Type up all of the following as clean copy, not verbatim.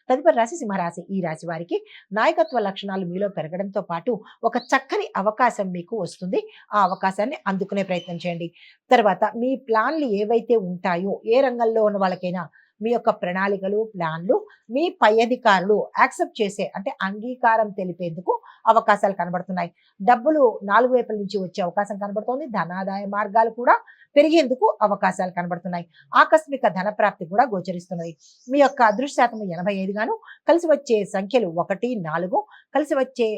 తదుపరి రాశి సింహరాశి. ఈ రాశి వారికి నాయకత్వ లక్షణాలు మీలో పెరగడంతో పాటు ఒక చక్కని అవకాశం మీకు వస్తుంది. ఆ అవకాశాన్ని అందుకునే ప్రయత్నం చేయండి. తర్వాత మీ ప్లాన్లు ఏవైతే ఉంటాయో, ఏ రంగంలో ఉన్న వాళ్ళకైనా మీ యొక్క ప్రణాళికలు, ప్లాన్లు మీ పై అధికారులు యాక్సెప్ట్ చేసే, అంటే అంగీకారం తెలిపేందుకు అవకాశాలు కనబడుతున్నాయి. డబ్బులు 4 వైపుల నుంచి వచ్చే అవకాశం కనబడుతోంది. ధనాదాయ మార్గాలు కూడా పెరిగేందుకు అవకాశాలు కనబడుతున్నాయి. ఆకస్మిక ధన ప్రాప్తి కూడా గోచరిస్తున్నది. మీ యొక్క అదృష్ట శాతం 85 గాను, కలిసి వచ్చే సంఖ్యలు 1, 4, కలిసి వచ్చే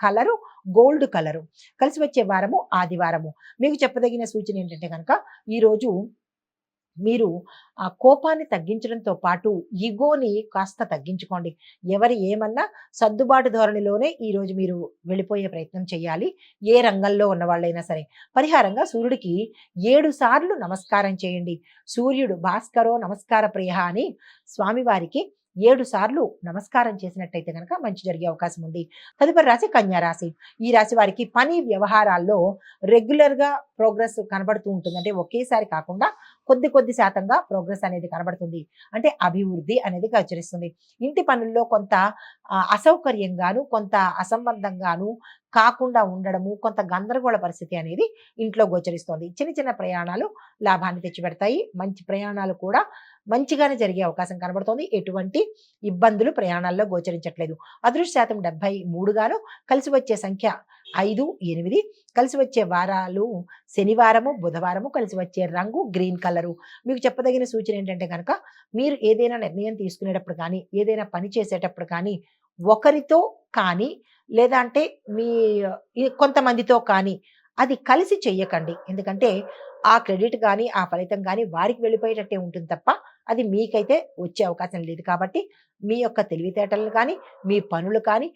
కలరు గోల్డ్ కలరు, కలిసి వచ్చే వారము ఆదివారము. మీకు చెప్పదగిన సూచన ఏంటంటే కనుక ఈరోజు మీరు ఆ కోపాన్ని తగ్గించడంతో పాటు ఈగోని కాస్త తగ్గించుకోండి. ఎవరు ఏమన్నా సర్దుబాటు ధోరణిలోనే ఈరోజు మీరు వెళ్ళిపోయే ప్రయత్నం చేయాలి, ఏ రంగంలో ఉన్న వాళ్ళైనా సరే. పరిహారంగా సూర్యుడికి 7 సార్లు నమస్కారం చేయండి. సూర్యుడు భాస్కరో నమస్కార ప్రియ అని స్వామివారికి 7 సార్లు నమస్కారం చేసినట్టయితే కనుక మంచి జరిగే అవకాశం ఉంది. తదుపరి రాశి కన్యా రాశి. ఈ రాశి వారికి పని వ్యవహారాల్లో రెగ్యులర్గా ప్రోగ్రెస్ కనబడుతూ ఉంటుంది. అంటే ఒకేసారి కాకుండా కొద్ది శాతంగా ప్రోగ్రెస్ అనేది కనబడుతుంది. అంటే అభివృద్ధి అనేది గోచరిస్తుంది. ఇంటి పనుల్లో కొంత అసౌకర్యంగాను, కొంత అసంబద్ధంగాను కాకుండా ఉండడము, కొంత గందరగోళ పరిస్థితి అనేది ఇంట్లో గోచరిస్తోంది. చిన్న ప్రయాణాలు లాభాన్ని తెచ్చిపెడతాయి. మంచి ప్రయాణాలు కూడా మంచిగానే జరిగే అవకాశం కనబడుతోంది. ఎటువంటి ఇబ్బందులు ప్రయాణాల్లో గోచరించట్లేదు. అదృష్ట శాతం 73 గాను, కలిసి వచ్చే సంఖ్య 5, 8, కలిసి వచ్చే వారాలు శనివారము, బుధవారము, కలిసి వచ్చే రంగు గ్రీన్ కలరు. మీకు చెప్పదగిన సూచన ఏంటంటే కనుక మీరు ఏదైనా నిర్ణయం తీసుకునేటప్పుడు కానీ, ఏదైనా పని చేసేటప్పుడు కానీ, ఒకరితో కానీ లేదా అంటే మీ కొంతమందితో కానీ అది కలిసి చెయ్యకండి. ఎందుకంటే ఆ క్రెడిట్ కానీ, ఆ ఫలితం కానీ వారికి వెళ్ళిపోయేటట్టే ఉంటుంది తప్ప అది మీకైతే వచ్చే అవకాశం లేదు. కాబట్టి మీ యొక్క తెలివితేటలు కానీ, మీ పనులు కానీ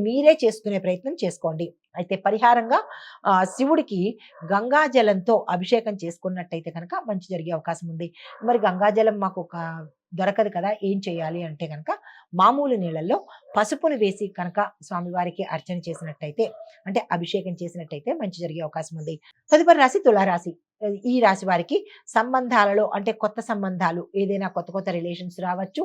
మీరే చేసుకునే ప్రయత్నం చేసుకోండి. అయితే పరిహారంగా శివుడికి గంగాజలంతో అభిషేకం చేసుకున్నట్టయితే కనుక మంచి జరిగే అవకాశం ఉంది. మరి గంగాజలం మాకు దొరకదు కదా, ఏం చేయాలి అంటే కనుక మామూలు నీళ్ళల్లో పసుపును వేసి కనుక స్వామివారికి అర్చన చేసినట్టయితే, అంటే అభిషేకం చేసినట్టయితే మంచి జరిగే అవకాశం ఉంది. తదుపరి రాశి తులారాశి. ఈ రాశి వారికి సంబంధాలలో, అంటే కొత్త సంబంధాలు, ఏదైనా కొత్త రిలేషన్స్ రావచ్చు.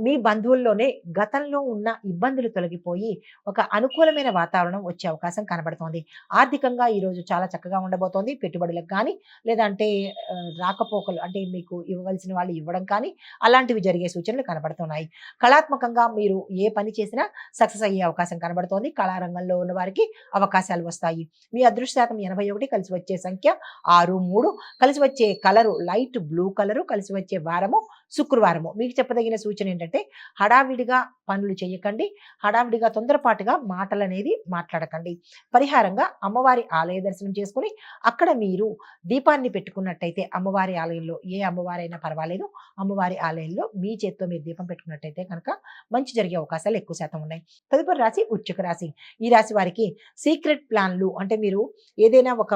మీ బంధువుల్లోనే గతంలో ఉన్న ఇబ్బందులు తొలగిపోయి ఒక అనుకూలమైన వాతావరణం వచ్చే అవకాశం కనబడుతోంది. ఆర్థికంగా ఈరోజు చాలా చక్కగా ఉండబోతోంది. పెట్టుబడులకు కానీ, లేదంటే రాకపోకలు, అంటే మీకు ఇవ్వవలసిన వాళ్ళు ఇవ్వడం కానీ, అలాంటివి జరిగే సూచనలు కనబడుతున్నాయి. కళాత్మకంగా మీరు ఏ పని చేసినా సక్సెస్ అయ్యే అవకాశం కనబడుతోంది. కళారంగంలో ఉన్న వారికి అవకాశాలు వస్తాయి. మీ అదృష్ట శాతం 81, కలిసి వచ్చే సంఖ్య 6, 3, కలిసి వచ్చే కలరు లైట్ బ్లూ కలరు, కలిసి వచ్చే వారము శుక్రవారము. మీకు చెప్పదగిన సూచన ఏంటంటే హడావిడిగా పనులు చేయకండి, హడావిడిగా తొందరపాటుగా మాటలు అనేది మాట్లాడకండి. పరిహారంగా అమ్మవారి ఆలయ దర్శనం చేసుకుని అక్కడ మీరు దీపాన్ని పెట్టుకున్నట్టయితే, అమ్మవారి ఆలయంలో ఏ అమ్మవారైనా పర్వాలేదు, అమ్మవారి ఆలయంలో మీ చేత్తో మీరు దీపం పెట్టుకున్నట్టయితే కనుక మంచి జరిగే అవకాశాలు ఎక్కువ శాతం ఉన్నాయి. తదుపరి రాశి వృశ్చిక రాశి. ఈ రాశి వారికి సీక్రెట్ ప్లాన్లు, అంటే మీరు ఏదైనా ఒక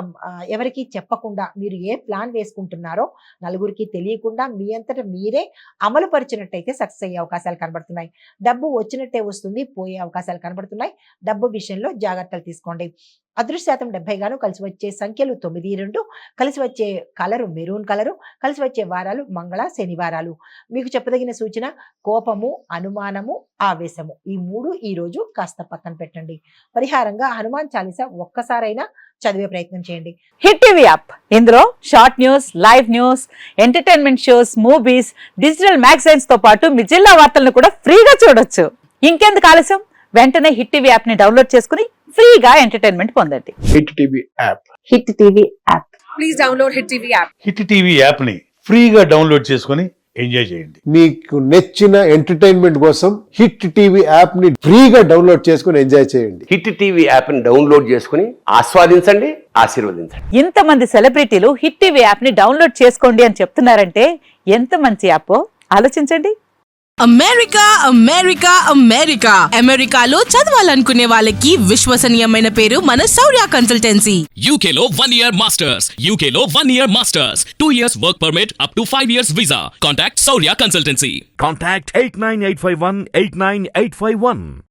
ఎవరికి చెప్పకుండా మీరు ఏ ప్లాన్ వేసుకుంటున్నారో నలుగురికి తెలియకుండా మీ అంతటా మీరే అమలు పరిచినట్టయితే సక్సెస్ అయ్యే అవకాశాలు కనబడుతున్నాయి. డబ్బు వచ్చినట్టే వస్తుంది, పోయే అవకాశాలు కనబడుతున్నాయి. డబ్బు విషయంలో జాగ్రత్తలు తీసుకోండి. అదృష్ట శాతం 70 గాను, కలిసి వచ్చే సంఖ్యలు 9, 2, కలిసి వచ్చే కలరు మెరూన్ కలరు, కలిసి వచ్చే వారాలు మంగళ శనివారాలు. మీకు చెప్పదగిన సూచన కోపము, అనుమానము, ఆవేశము, ఈ 3 ఈ రోజు కాస్త పక్కన పెట్టండి. పరిహారంగా హనుమాన్ చాలీసా ఒక్కసారైనా చదివే ప్రయత్నం చేయండి. హిట్ టీవీ యాప్, ఇందులో short news, live news, entertainment shows, movies, digital magazines తో పాటు మీ జిల్లా వార్తలను కూడా ఫ్రీగా చూడొచ్చు. ఇంకెందుకు ఆలస్యం, వెంటనే హిట్ టీవీ యాప్ ని డౌన్లోడ్ చేసుకుని ఫ్రీగా ఎంటర్టైన్మెంట్ పొందండి. Hit TV app. Hit TV app. Please download hit TV app. Hit TV app ని ఫ్రీగా డౌన్లోడ్ చేసుకుని ఎంజాయ్ చేయండి. మీకు నచ్చిన ఎంటర్టైన్మెంట్ కోసం హిట్ టీవీ యాప్ ని ఫ్రీగా డౌన్లోడ్ చేసుకుని ఎంజాయ్ చేయండి. హిట్ టీవీ యాప్ ని డౌన్లోడ్ చేసుకుని ఆస్వాదించండి, ఆశీర్వదించండి. ఇంతమంది సెలబ్రిటీలు హిట్ టీవీ యాప్ ని డౌన్లోడ్ చేసుకోండి అని చెప్తున్నారంటే ఎంత మంచి యాప్ ఆలోచించండి. అమెరికా అమెరికా అమెరికా అమెరికాలో చదవాలనుకునే వాళ్ళకి విశ్వసనీయమైన పేరు మన శౌర్య కన్సల్టెన్సీ. UK లో 1 year masters, UK లో 1 year masters, 2 years work permit up to 5 years visa. Contact Saurya Consultancy. Contact 89851 89851.